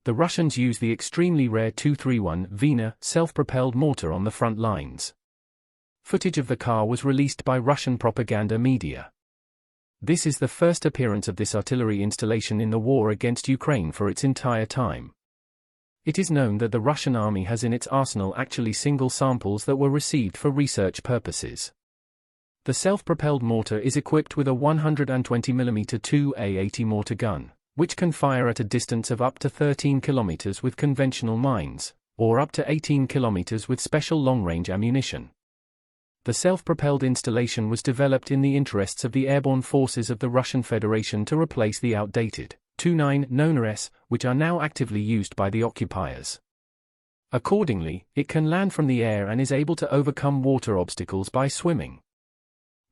The Russians use the extremely rare 231 Vena self-propelled mortar on the front lines. Footage of the car was released by Russian propaganda media. This is the first appearance of this artillery installation in the war against Ukraine for its entire time. It is known that the Russian army has in its arsenal actually single samples that were received for research purposes. The self-propelled mortar is equipped with a 120mm 2A80 mortar gun, which can fire at a distance of up to 13 km with conventional mines, or up to 18 km with special long-range ammunition. The self-propelled installation was developed in the interests of the airborne forces of the Russian Federation to replace the outdated Tu-9 Nona-S, which are now actively used by the occupiers. Accordingly, it can land from the air and is able to overcome water obstacles by swimming.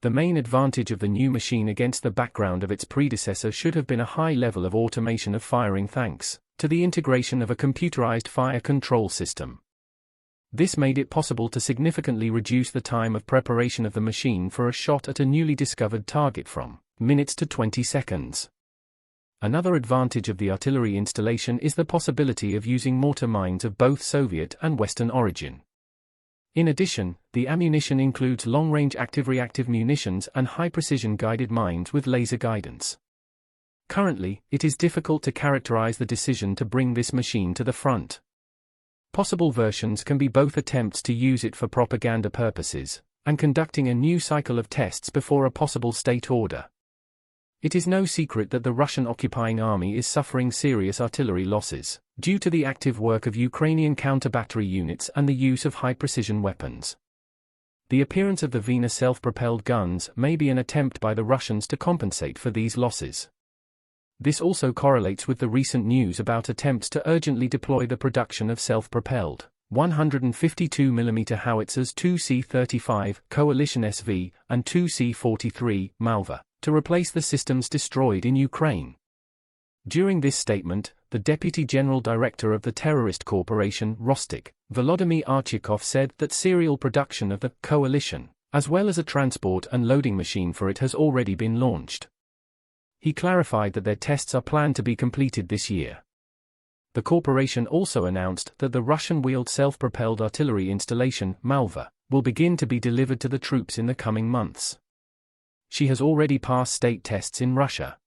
The main advantage of the new machine against the background of its predecessor should have been a high level of automation of firing thanks to the integration of a computerized fire control system. This made it possible to significantly reduce the time of preparation of the machine for a shot at a newly discovered target from minutes to 20 seconds. Another advantage of the artillery installation is the possibility of using mortar mines of both Soviet and Western origin. In addition, the ammunition includes long-range active-reactive munitions and high-precision guided mines with laser guidance. Currently, it is difficult to characterize the decision to bring this machine to the front. Possible versions can be both attempts to use it for propaganda purposes, and conducting a new cycle of tests before a possible state order. It is no secret that the Russian occupying army is suffering serious artillery losses, due to the active work of Ukrainian counter-battery units and the use of high-precision weapons. The appearance of the Vena self-propelled guns may be an attempt by the Russians to compensate for these losses. This also correlates with the recent news about attempts to urgently deploy the production of self-propelled 152mm howitzers 2C-35 Coalition SV and 2C-43 Malva to replace the systems destroyed in Ukraine. During this statement, the Deputy General Director of the terrorist corporation Rostik, Volodymyr Archikov, said that serial production of the Coalition, as well as a transport and loading machine for it, has already been launched. He clarified that their tests are planned to be completed this year. The corporation also announced that the Russian-wheeled self-propelled artillery installation, Malva, will begin to be delivered to the troops in the coming months. She has already passed state tests in Russia.